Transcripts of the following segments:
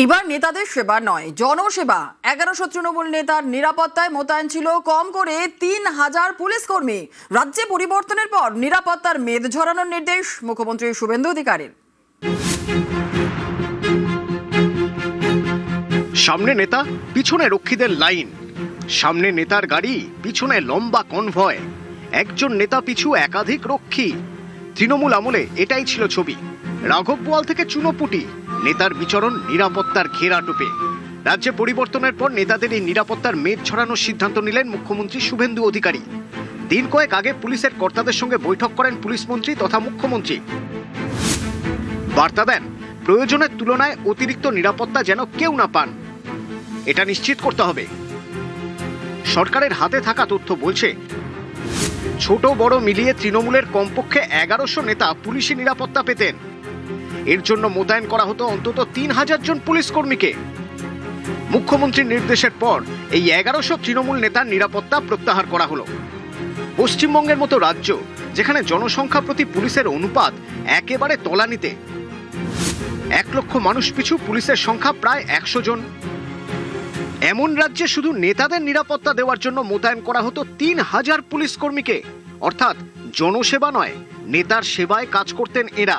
এবার নেতাদের সেবা নয়, জনসেবা। 1100 তৃণমূল নেতার নিরাপত্তায় মোতায়েন ছিল কম করে 3000 পুলিশ কর্মী। রাজ্যে পরিবর্তনের পর নিরাপত্তার মেদ ঝরানোর নির্দেশ মুখ্যমন্ত্রী শুভেন্দু অধিকারীর। সামনে নেতা, পিছনে রক্ষীদের লাইন। সামনে নেতার গাড়ি, পিছনে লম্বা কনভয়। একজন নেতা পিছু একাধিক রক্ষী। তৃণমূল আমলে এটাই ছিল ছবি। রাঘব বোয়াল থেকে চুনোপুটি, নেতার বিচরণ নিরাপত্তার ঘেরাটোপে। রাজ্যে পরিবর্তনের পর নেতাদের এই নিরাপত্তার মেদ ছড়ানোর সিদ্ধান্ত নিলেন মুখ্যমন্ত্রী শুভেন্দু অধিকারী। দিন কয়েক আগে পুলিশের কর্তাদের সঙ্গে বৈঠক করেন পুলিশ মন্ত্রী তথা মুখ্যমন্ত্রী। বার্তা দেন, প্রয়োজনের তুলনায় অতিরিক্ত নিরাপত্তা যেন কেউ না পান, এটা নিশ্চিত করতে হবে। সরকারের হাতে থাকা তথ্য বলছে, ছোট বড় মিলিয়ে তৃণমূলের কমপক্ষে 1100 নেতা পুলিশি নিরাপত্তা পেতেন। এর জন্য মোতায়েন করা হতো অন্তত 3000 জন পুলিশ কর্মীকে। মুখ্যমন্ত্রীর নির্দেশের পর এই 1100 তৃণমূল নেতার নিরাপত্তা প্রত্যাহার করা হলো। পশ্চিমবঙ্গের মতো রাজ্য, যেখানে জনসংখ্যা প্রতি পুলিশের অনুপাত একেবারে তলানিতে, 1 লক্ষ মানুষ পিছু পুলিশের সংখ্যা প্রায় 100 জন। এমন রাজ্যে শুধু নেতাদের নিরাপত্তা দেওয়ার জন্য মোতায়েন করা হতো 3000 পুলিশ কর্মীকে। অর্থাৎ জনসেবা নয়, নেতার সেবায় কাজ করতেন এরা।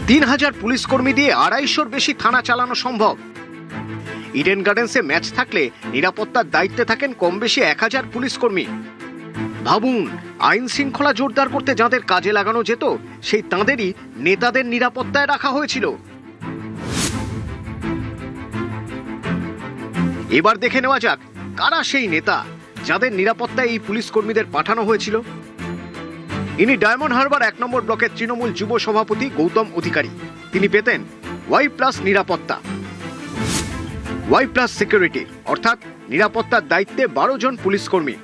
3000 পুলিশ কর্মী দিয়ে 250-র বেশি থানা চালানো সম্ভব। ইডেন গার্ডেন্সে ম্যাচ থাকলে নিরাপত্তার দায়িত্বে থাকেন কম বেশি 1000 পুলিশ কর্মী। ভাবুন, আইন শৃঙ্খলা জোরদার করতে যাদের কাজে লাগানো যেত, সেই তাঁদেরই নেতাদের নিরাপত্তায় রাখা হয়েছিল। এবার দেখে নেওয়া যাক, কারা সেই নেতা যাদের নিরাপত্তায় এই পুলিশ কর্মীদের পাঠানো হয়েছিল। ইনি ডায়মন্ড হারবার 1 নম্বর ব্লকের তৃণমূল যুব সভাপতি গৌতম অধিকারী। তিনি পেতেন Y+ নিরাপত্তা, Y+ সিকিউরিটি, অর্থাৎ নিরাপত্তার দায়িত্বে 12 জন পুলিশ কর্মী,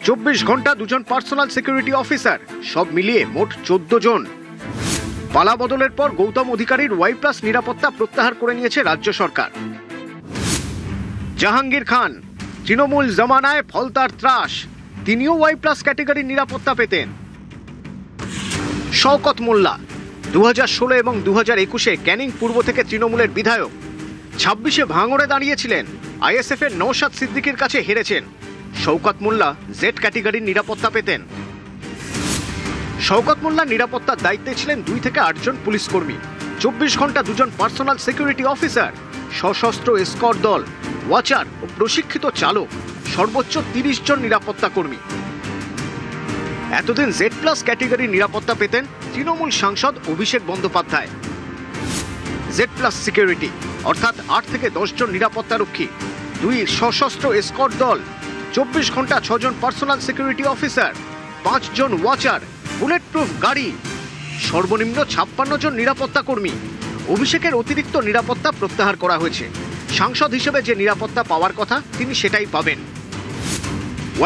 24 ঘন্টা 2 জন পার্সোনাল সিকিউরিটি অফিসার, সব মিলিয়ে মোট 14 জন। পালা বদলের পর গৌতম অধিকারীর Y+ নিরাপত্তা প্রত্যাহার করে নিয়েছে রাজ্য সরকার। জাহাঙ্গীর খান, তৃণমূল জমানায় ফলতার ত্রাস, তিনিও Y+ ক্যাটেগরির নিরাপত্তা পেতেন। শওকত মোল্লা 2016 এবং 2021-এ ক্যানিং পূর্ব থেকে তৃণমূলের বিধায়ক। 26-এ ভাঙড়ে দাঁড়িয়েছিলেন, ISF এর নওশাদ সিদ্দিকীর কাছে হেরেছেন। শওকত মোল্লা Z ক্যাটেগরির নিরাপত্তা পেতেন। শওকত মোল্লা নিরাপত্তার দায়িত্বে ছিলেন 2 থেকে 8 জন পুলিশ কর্মী, 24 ঘন্টা 2 জন পার্সোনাল সিকিউরিটি অফিসার, সশস্ত্র এসকর্ট দল, ওয়াচার ও প্রশিক্ষিত চালক, সর্বোচ্চ 30 জন নিরাপত্তা কর্মী। এতদিন Z+ ক্যাটেগরির নিরাপত্তা পেতেন তৃণমূল সাংসদ অভিষেক বন্দ্যোপাধ্যায়। Z+ সিকিউরিটি অর্থাৎ 8 থেকে 10 জন নিরাপত্তা রক্ষী, 2 সশস্ত্র এসকর্ট দল, 24 ঘন্টা 6 জন পার্সোনাল সিকিউরিটি অফিসার, 5 জন ওয়াচার, বুলেট প্রুফ গাড়ি, সর্বনিম্ন 56 জন নিরাপত্তা কর্মী। অভিষেকের অতিরিক্ত নিরাপত্তা প্রত্যাহার করা হয়েছে। সাংসদ হিসেবে যে নিরাপত্তা পাওয়ার কথা, তিনি সেটাই পাবেন।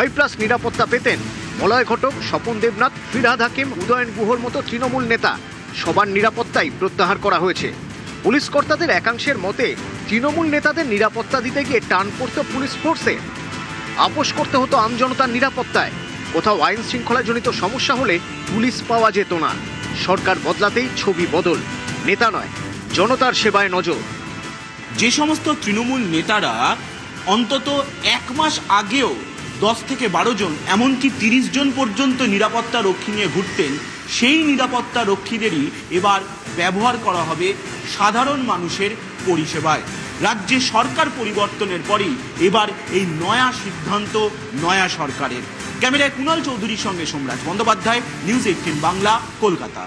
Y+ নিরাপত্তা পেতেন মলয় ঘটক, স্বপন দেবনাথ, ফিরহাদ হাকিম, উদয়ন গুহর মতো তৃণমূল নেতা। সবার নিরাপত্তাই প্রত্যাহার করা হয়েছে। পুলিশ কর্তাদের একাংশের মতে, তৃণমূল নেতাদের নিরাপত্তা দিতে গিয়ে টান পড়ত পুলিশ ফোর্সে। আপোষ করতে হতো আমজনতার নিরাপত্তায়। কোথাও আইন শৃঙ্খলাজনিত সমস্যা হলে পুলিশ পাওয়া যেত না। সরকার বদলাতেই ছবি বদল। নেতা নয়, জনতার সেবায় নজর। যে সমস্ত তৃণমূল নেতারা অন্তত 1 মাস আগেও 10 থেকে 12 জন, এমনকি 30 জন পর্যন্ত নিরাপত্তা রক্ষী নিয়ে ঘুরতেন, সেই নিরাপত্তা রক্ষীদেরই এবার ব্যবহার করা হবে সাধারণ মানুষের পরিষেবায়। রাজ্যে সরকার পরিবর্তনের পরই এবার এই নয়া সিদ্ধান্ত নয়া সরকারের। ক্যামেরায় কুণাল চৌধুরীর সঙ্গে সোমরাজ বন্দ্যোপাধ্যায়, নিউজ 18 বাংলা, কলকাতা।